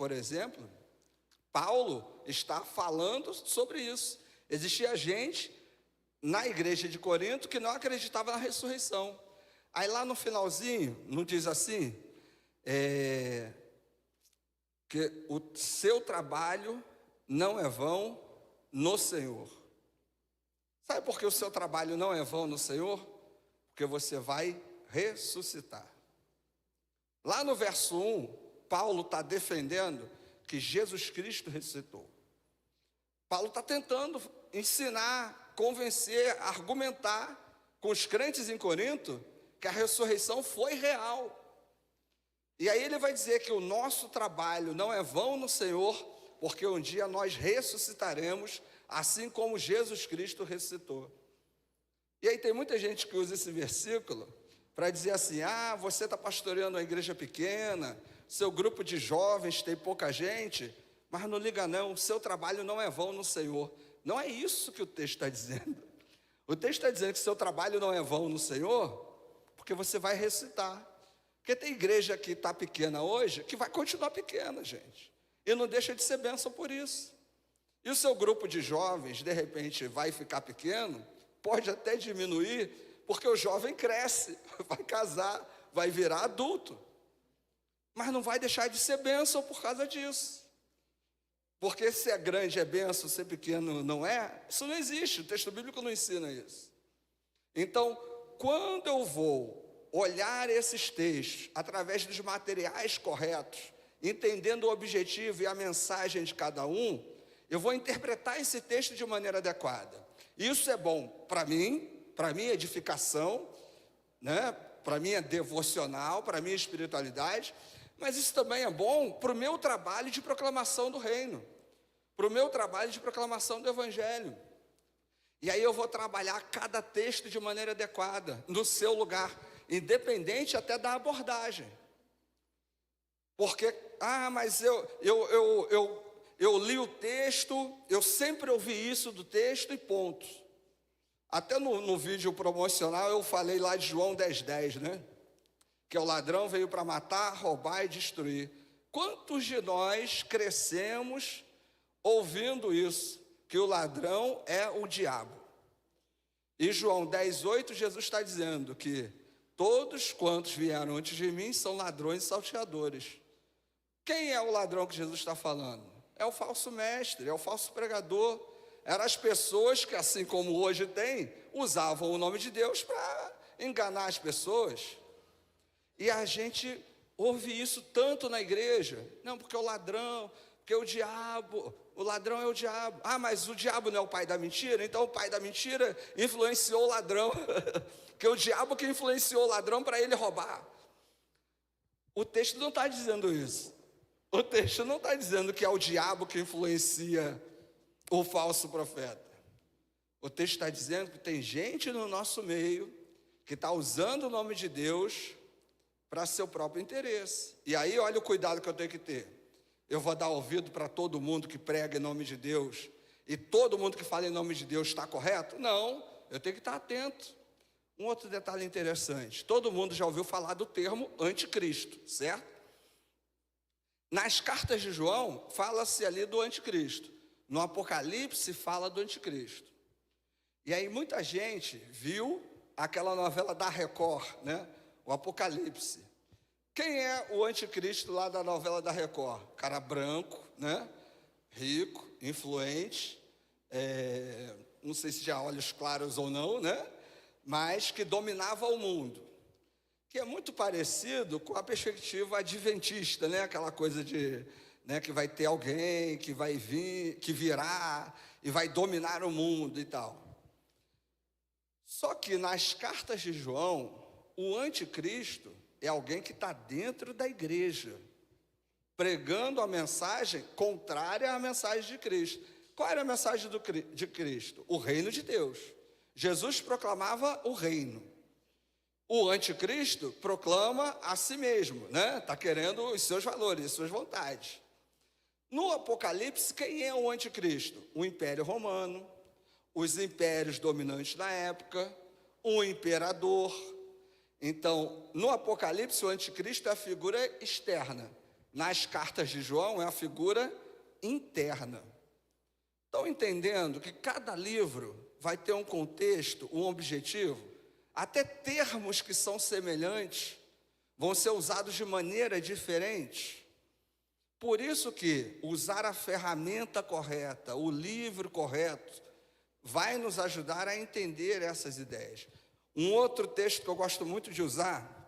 por exemplo, Paulo está falando sobre isso. Existia gente na igreja de Corinto que não acreditava na ressurreição. Aí lá no finalzinho, não diz assim, que o seu trabalho não é vão no Senhor. Sabe por que o seu trabalho não é vão no Senhor? Porque você vai ressuscitar. Lá no verso 1, Paulo está defendendo que Jesus Cristo ressuscitou. Paulo está tentando ensinar, convencer, argumentar com os crentes em Corinto que a ressurreição foi real. E aí ele vai dizer que o nosso trabalho não é vão no Senhor, porque um dia nós ressuscitaremos, assim como Jesus Cristo ressuscitou. E aí tem muita gente que usa esse versículo para dizer assim, você está pastoreando uma igreja pequena, seu grupo de jovens tem pouca gente, mas não liga não, o seu trabalho não é vão no Senhor. Não é isso que o texto está dizendo. O texto está dizendo que seu trabalho não é vão no Senhor, porque você vai ressuscitar. Porque tem igreja que está pequena hoje, que vai continuar pequena, gente. E não deixa de ser bênção por isso. E o seu grupo de jovens, de repente, vai ficar pequeno, pode até diminuir, porque o jovem cresce, vai casar, vai virar adulto. Mas não vai deixar de ser bênção por causa disso. Porque se é grande é bênção, se é pequeno não é, isso não existe, o texto bíblico não ensina isso. Então, quando eu vou olhar esses textos através dos materiais corretos, entendendo o objetivo e a mensagem de cada um, eu vou interpretar esse texto de maneira adequada. Isso é bom para minha edificação, né? Para minha devocional, para minha espiritualidade, mas isso também é bom para o meu trabalho de proclamação do reino, para o meu trabalho de proclamação do evangelho. E aí eu vou trabalhar cada texto de maneira adequada, no seu lugar, independente até da abordagem. Porque, mas eu li o texto, eu sempre ouvi isso do texto e ponto. Até no vídeo promocional eu falei lá de João 10:10, né? Que o ladrão veio para matar, roubar e destruir. Quantos de nós crescemos ouvindo isso? Que o ladrão é o diabo. E João 10:8, Jesus está dizendo que todos quantos vieram antes de mim são ladrões e salteadores. Quem é o ladrão que Jesus está falando? É o falso mestre, é o falso pregador. Eram as pessoas que, assim como hoje tem, usavam o nome de Deus para enganar as pessoas. E a gente ouve isso tanto na igreja. Não, porque o ladrão, porque o diabo, o ladrão é o diabo. Mas o diabo não é o pai da mentira? Então o pai da mentira influenciou o ladrão. Porque o diabo que influenciou o ladrão para ele roubar. O texto não está dizendo isso. O texto não está dizendo que é o diabo que influencia o falso profeta. O texto está dizendo que tem gente no nosso meio que está usando o nome de Deus para seu próprio interesse. E aí olha o cuidado que eu tenho que ter. Eu vou dar ouvido para todo mundo que prega em nome de Deus e todo mundo que fala em nome de Deus está correto? Não, eu tenho que estar atento. Um outro detalhe interessante, todo mundo já ouviu falar do termo anticristo, certo? Nas cartas de João, fala-se ali do anticristo. No Apocalipse, fala do anticristo. E aí muita gente viu aquela novela da Record, né? O Apocalipse. Quem é o anticristo lá da novela da Record? Cara branco, né? Rico, influente, não sei se já olhos claros ou não, né? Mas que dominava o mundo, que é muito parecido com a perspectiva adventista, né? Aquela coisa de, né, que vai ter alguém que vai vir, que virá e vai dominar o mundo e tal. Só que nas cartas de João, o anticristo é alguém que está dentro da igreja, pregando a mensagem contrária à mensagem de Cristo. Qual era a mensagem de Cristo? O reino de Deus. Jesus proclamava o reino. O anticristo proclama a si mesmo, né? Está querendo os seus valores, as suas vontades. No Apocalipse, quem é o anticristo? O Império Romano, os impérios dominantes da época, o imperador. Então, no Apocalipse, o anticristo é a figura externa, nas cartas de João é a figura interna. Estão entendendo que cada livro vai ter um contexto, um objetivo? Até termos que são semelhantes vão ser usados de maneira diferente. Por isso que usar a ferramenta correta, o livro correto, vai nos ajudar a entender essas ideias. Um outro texto que eu gosto muito de usar